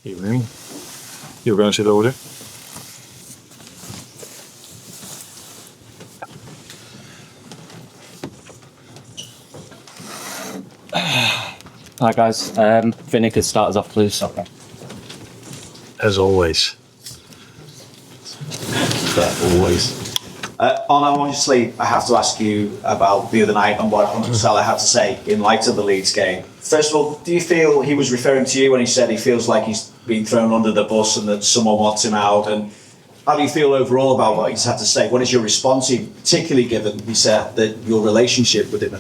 Evening. You're going to sit over there? Hi guys, Vinny could start us off please. Okay. As always. Always. Arne, obviously, I have to ask you about the other night and what Mohamed Salah had to say in light of the Leeds game. First of all, do you feel he was referring to you when he said he feels like he's been thrown under the bus and that someone wants him out? And how do you feel overall about what he's had to say? What is your response, particularly given he said that your relationship with him?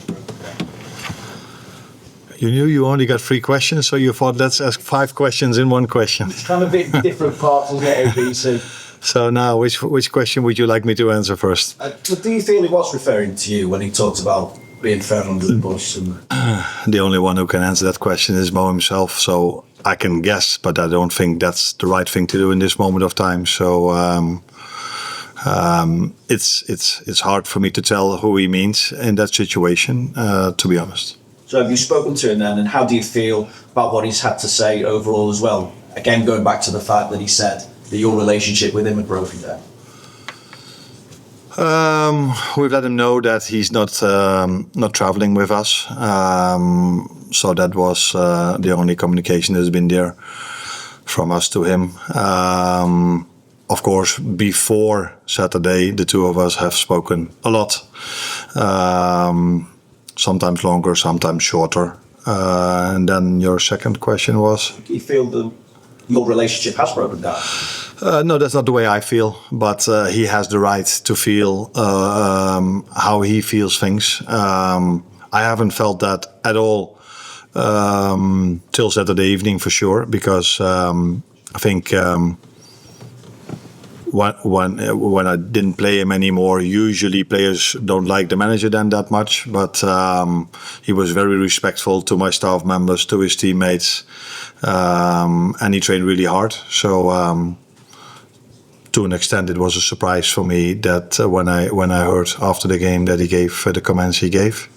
You knew you only got 3 questions, so you thought let's ask 5 questions in one question. It's kind of a bit different parts, isn't it, ABC? So now, which question would you like me to answer first? But do you feel he was referring to you when he talked about being thrown under the bus? And... The only one who can answer that question is Mo himself, so I can guess, but I don't think that's the right thing to do in this moment of time. So it's hard for me to tell who he means in that situation, to be honest. So have you spoken to him then, and how do you feel about what he's had to say overall as well? Again, going back to the fact that he said that your relationship with him had broken down. We've let him know that he's not traveling with us. So that was the only communication that's been there from us to him. Of course, before Saturday, the two of us have spoken a lot. Sometimes longer, sometimes shorter. And then your second question was? Do you feel that your relationship has broken down? No, that's not the way I feel. But he has the right to feel how he feels things. I haven't felt that at all till Saturday evening for sure. Because I think when I didn't play him anymore, usually players don't like the manager then that much. But he was very respectful to my staff members, to his teammates, and he trained really hard. So to an extent, it was a surprise for me that when I heard after the game that he gave the comments he gave.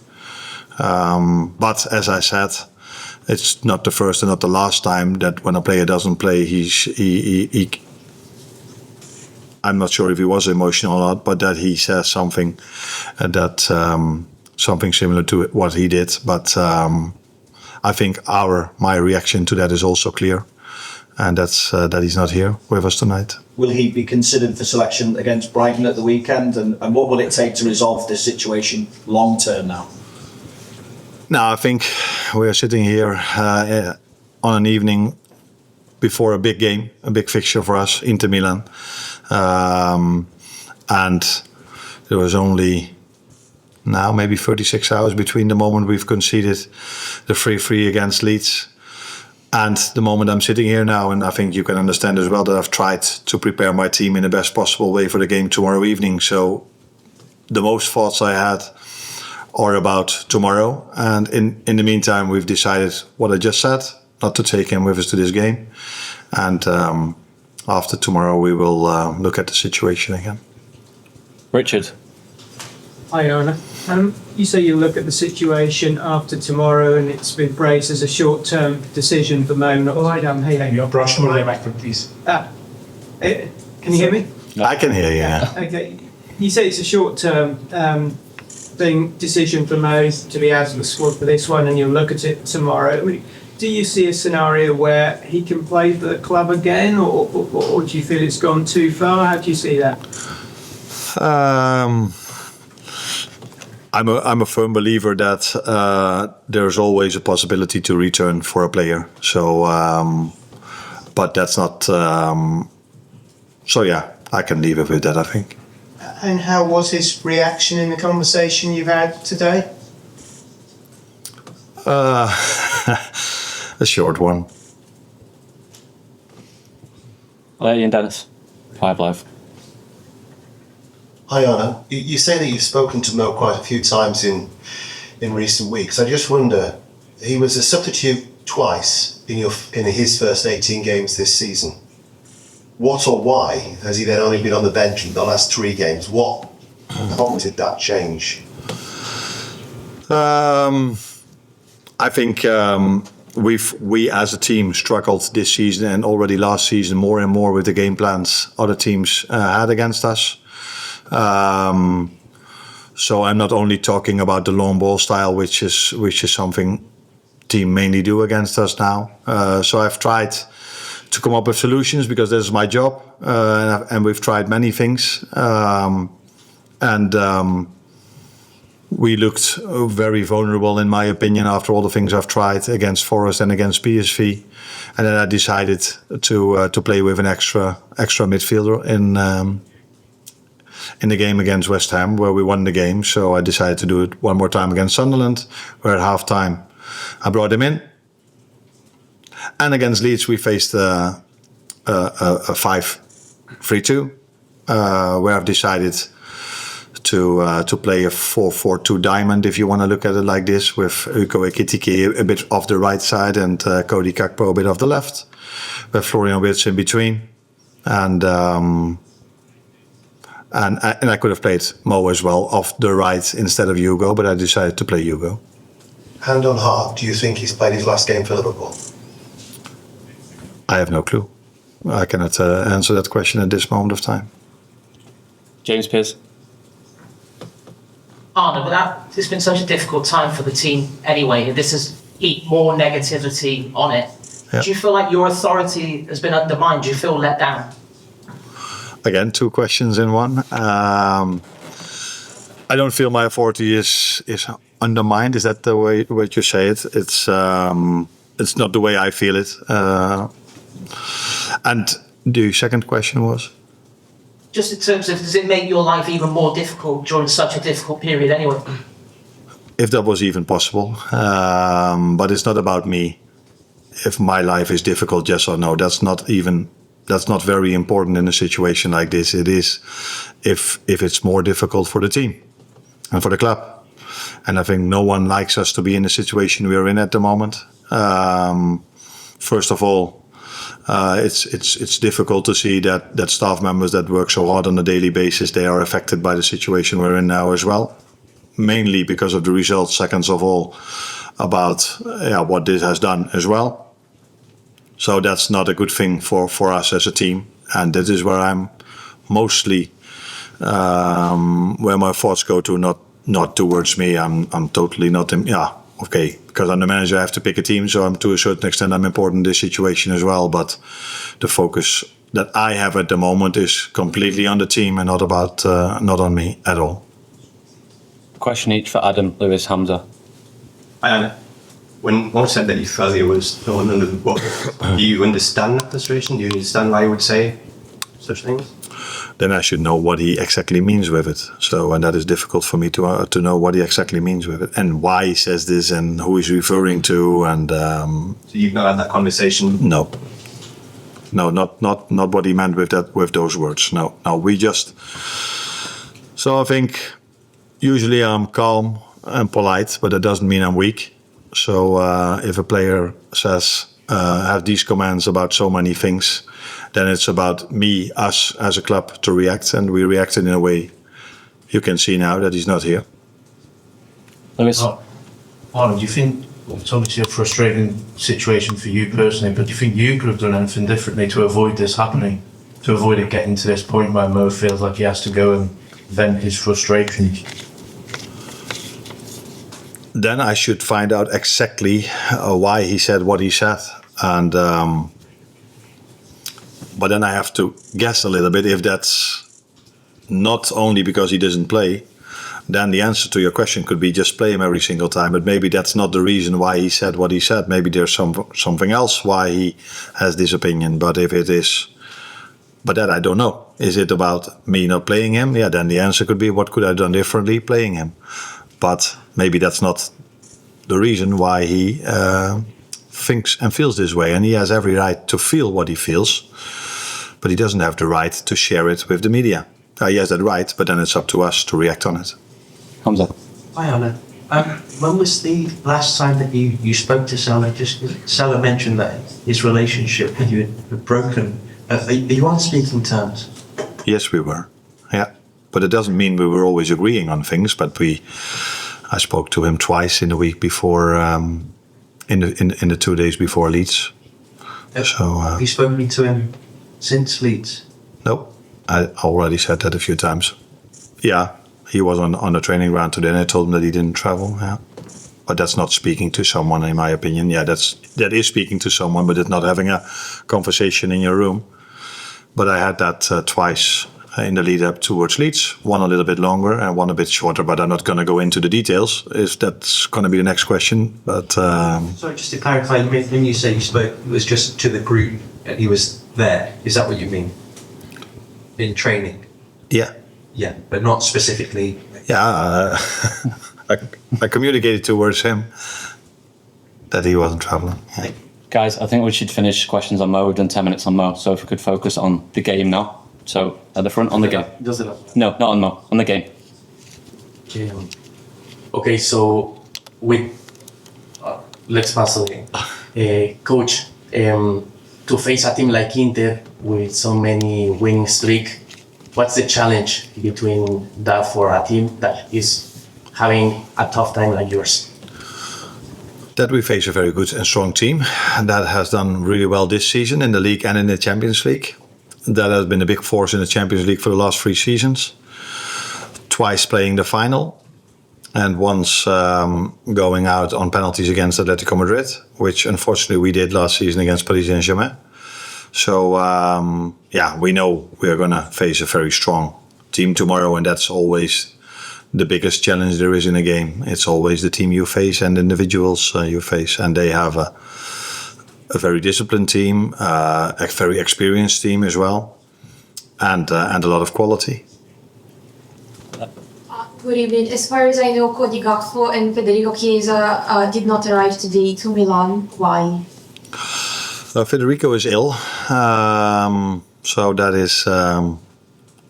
But as I said, it's not the first and not the last time that when a player doesn't play, he I'm not sure if he was emotional or not, but that he says something that something similar to what he did. But I think my reaction to that is also clear, and that's that he's not here with us tonight. Will he be considered for selection against Brighton at the weekend? And what will it take to resolve this situation long term now? No, I think we are sitting here on an evening before a big game, a big fixture for us, Inter Milan. And there was only now maybe 36 hours between the moment we've conceded the 3-3 against Leeds and the moment I'm sitting here now. And I think you can understand as well that I've tried to prepare my team in the best possible way for the game tomorrow evening. So the most thoughts I had are about tomorrow. And in the meantime, we've decided what I just said, not to take him with us to this game. And after tomorrow, we will look at the situation again. Richard. Hi, Arne. You say you look at the situation after tomorrow, and it's been praised as a short-term decision for Mo. Your brush more microphone, please. Can you hear me? I can hear you. Yeah. Okay. You say it's a short-term decision for Mo to be out of the squad for this one, and you'll look at it tomorrow. Do you see a scenario where he can play for the club again, or do you feel it's gone too far? How do you see that? I'm a firm believer that there's always a possibility to return for a player. So, but that's not. So yeah, I can leave it with that, I think. And how was his reaction in the conversation you've had today? A short one. Ian Dennis, 5 Live. Hi Arne, you say that you've spoken to Mo quite a few times in recent weeks. I just wonder, he was a substitute twice in his first 18 games this season. What or why has he then only been on the bench in the last 3 games? What prompted that change? I think we as a team struggled this season and already last season more and more with the game plans other teams had against us. So I'm not only talking about the long ball style, which is something team mainly do against us now. So I've tried to come up with solutions because this is my job, and we've tried many things. We looked very vulnerable, in my opinion, after all the things I've tried against Forest and against PSV. And then I decided to play with an extra midfielder in the game against West Ham, where we won the game. So I decided to do it one more time against Sunderland, where at half-time I brought him in. And against Leeds, we faced a 5-3-2, where I've decided to play a 4-4-2 diamond, if you want to look at it like this, with Ugo Ekitike a bit off the right side and Cody Gakpo a bit off the left, with Florian Wirtz in between. And I could have played Mo as well off the right instead of Hugo, but I decided to play Hugo. Hand on heart, do you think he's played his last game for Liverpool? I have no clue. I cannot answer that question at this moment of time. James Pearce. Arne, it's been such a difficult time for the team anyway. This has heaped more negativity on it. Yeah. Do you feel like your authority has been undermined? Do you feel let down? Again, two questions in one. I don't feel my authority is undermined. Is that the way what you say it? It's not the way I feel it. And the second question was? Just in terms of, does it make your life even more difficult during such a difficult period anyway? If that was even possible. But it's not about me. If my life is difficult, yes or no, that's not very important in a situation like this. It is if it's more difficult for the team and for the club. And I think no one likes us to be in the situation we are in at the moment. First of all, it's difficult to see that staff members that work so hard on a daily basis, they are affected by the situation we're in now as well. Mainly because of the results, second of all, about what this has done as well. So that's not a good thing for us as a team. And that is where I'm mostly, where my thoughts go to, not towards me. I'm totally not, because I'm the manager, I have to pick a team. So to a certain extent, I'm important in this situation as well. But the focus that I have at the moment is completely on the team and not on me at all. Question each for Adam, Lewis, Hamza. Arne, when Mo said that he felt he was no one under the book, do you understand that frustration? Do you understand why he would say such things? Then I should know what he exactly means with it. So, and that is difficult for me to know what he exactly means with it and why he says this and who he's referring to. And so you've not had that conversation? No, not what he meant with those words. No, we just. So I think usually I'm calm and polite, but that doesn't mean I'm weak. So if a player says have these comments about so many things, then it's about me, us as a club to react, and we reacted in a way you can see now that he's not here. Lewis. Arne, do you think it's obviously a frustrating situation for you personally, but do you think you could have done anything differently to avoid this happening, to avoid it getting to this point where Mo feels like he has to go and vent his frustrations? Then I should find out exactly why he said what he said, and but then I have to guess a little bit if that's not only because he doesn't play. Then the answer to your question could be just play him every single time. But maybe that's not the reason why he said what he said. Maybe there's something else why he has this opinion. But if it is, but that I don't know. Is it about me not playing him? Yeah, then the answer could be what could I have done differently playing him. But maybe that's not the reason why he thinks and feels this way. And he has every right to feel what he feels. But he doesn't have the right to share it with the media. He has that right, but then it's up to us to react on it. Hamza. Hi, Arne. When was the last time that you spoke to Salah? Salah mentioned that his relationship with you had broken. Are you on speaking terms? Yes, we were. Yeah. But it doesn't mean we were always agreeing on things. But I spoke to him twice in the week before in the 2 days before Leeds. Have you spoken to him since Leeds? No, I already said that a few times. Yeah, he was on the training ground today, and I told him that he didn't travel. Yeah, but that's not speaking to someone, in my opinion. Yeah, that is speaking to someone, but it's not having a conversation in your room. But I had that twice in the lead up towards Leeds. One a little bit longer and one a bit shorter. But I'm not going to go into the details. If that's going to be the next question. But Sorry, just to clarify, when you say you spoke, it was just to the group and he was there. Is that what you mean? In training? Yeah. Yeah, but not specifically. Yeah, I communicated towards him that he wasn't traveling. Yeah. Guys, I think we should finish questions on Mo. We've done 10 minutes on Mo, so if we could focus on the game now. So at the front on the game. No, not on Mo. On the game. Okay, so let's pass on the game. Coach, to face a team like Inter with so many winning streak, what's the challenge between that for a team that is having a tough time like yours? That we face a very good and strong team that has done really well this season in the league and in the Champions League. That has been a big force in the Champions League for the last 3 seasons. Twice playing the final, and once going out on penalties against Atletico Madrid, which unfortunately we did last season against Paris Saint-Germain. So we know we are going to face a very strong team tomorrow, and that's always the biggest challenge there is in a game. It's always the team you face and individuals you face, and they have a very disciplined team, a very experienced team as well, and a lot of quality. Good evening. As far as I know, Cody, Gakpo and Federico Chiesa did not arrive today to Milan. Why? Federico is ill, so that is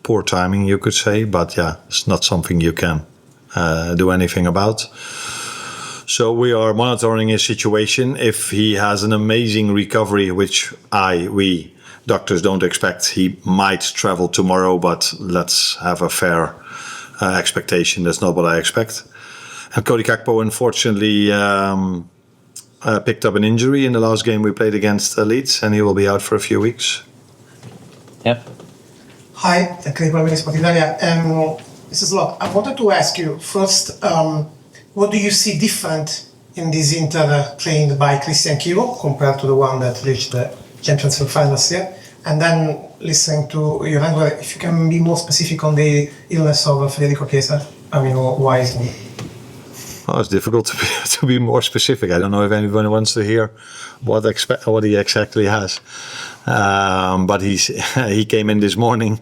poor timing, you could say. But yeah, it's not something you can do anything about. So we are monitoring his situation. If he has an amazing recovery, which we doctors don't expect, he might travel tomorrow. But let's have a fair expectation. That's not what I expect. And Cody Gakpo, unfortunately, picked up an injury in the last game we played against Leeds, and he will be out for a few weeks. Yep. Hi, Cristian Chivu. Mrs. Slot, I wanted to ask you first, what do you see different in this Inter trained by Cristian Chivu compared to the one that reached the Champions League final last year? And then listening to your answer, if you can be more specific on the illness of Federico Chiesa. I mean, why is it? Well, it's difficult to be more specific. I don't know if anyone wants to hear what he exactly has. But he came in this morning.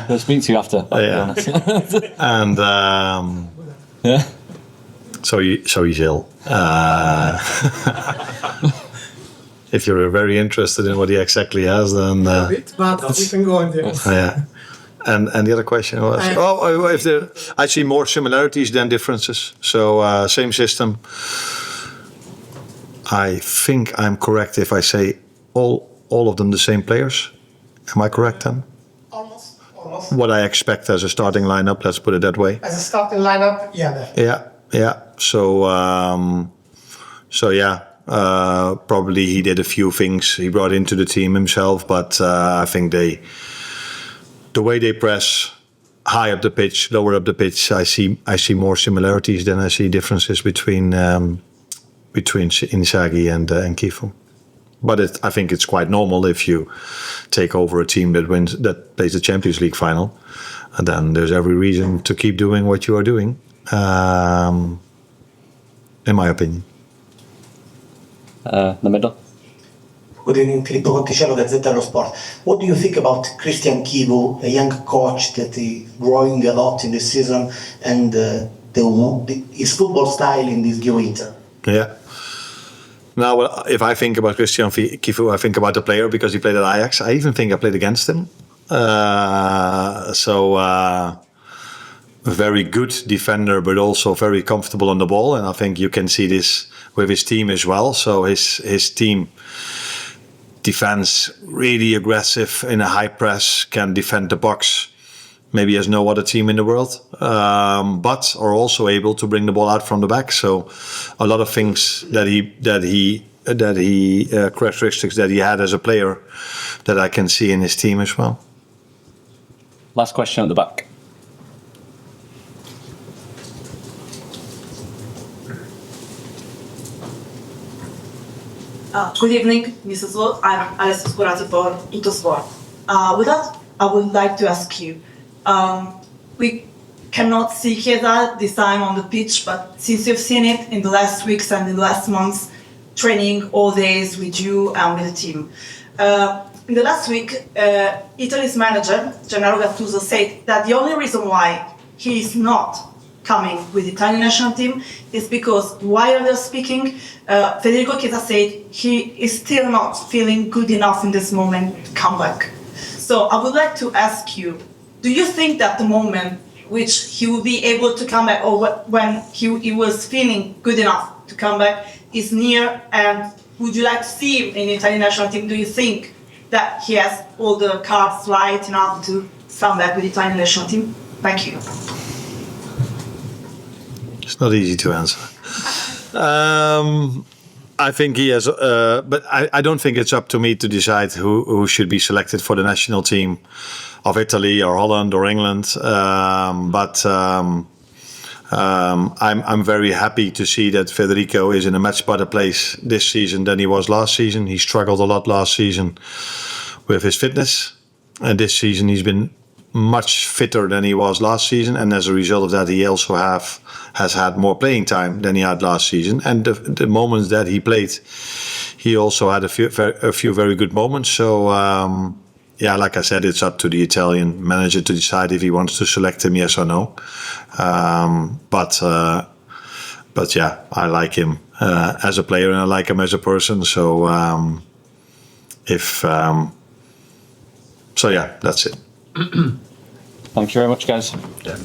I'll speak to you after. Yeah. And yeah. So he's ill. If you're very interested in what he exactly has, then But we can go on there. yeah. And the other question was, I see more similarities than differences. So same system. I think I'm correct if I say all of them the same players. Am I correct then? Almost. What I expect as a starting lineup, let's put it that way. As a starting lineup, yeah. Definitely. Yeah. So probably he did a few things he brought into the team himself, but I think the way they press high up the pitch, lower up the pitch, I see more similarities than I see differences between Inzaghi and Chivu. But I think it's quite normal if you take over a team that plays the Champions League final, and then there's every reason to keep doing what you are doing, in my opinion. The middle. Good evening, Filippo Cotticello, Gazzetta dello Sport. What do you think about Cristian Chivu, a young coach that is growing a lot in this season, and his football style in this new Inter? Yeah. Now, if I think about Cristian Chivu, I think about the player because he played at Ajax. I even think I played against him. A very good defender, but also very comfortable on the ball. And I think you can see this with his team as well. So his team defends really aggressive in a high press, can defend the box maybe as no other team in the world, but are also able to bring the ball out from the back. So a lot of things that he characteristics that he had as a player that I can see in his team as well. Last question at the back. Good evening, Mrs. Slot. I'm Arne Slot for Inter Milan. With that, I would like to ask you, we cannot see Chiesa this time on the pitch, but since you've seen it in the last weeks and in the last months, training all days with you and with the team. In the last week, Italy's manager, Gennaro Gattuso, said that the only reason why he is not coming with the Italian national team is because while they're speaking, Federico Chiesa said he is still not feeling good enough in this moment to come back. So I would like to ask you, do you think that the moment which he will be able to come back, or when he was feeling good enough to come back, is near? And would you like to see him in the Italian national team? Do you think that he has all the cards right enough to come back with the Italian national team? Thank you. It's not easy to answer. I think he has, but I don't think it's up to me to decide who should be selected for the national team of Italy or Holland or England. I'm very happy to see that Federico is in a much better place this season than he was last season. He struggled a lot last season with his fitness, and this season he's been much fitter than he was last season, and as a result of that, he also has had more playing time than he had last season. And the moments that he played, he also had a few very good moments. So yeah, like I said, it's up to the Italian manager to decide if he wants to select him, yes or no. But yeah, I like him as a player and I like him as a person. So so yeah, that's it. Thank you very much, guys. Yeah.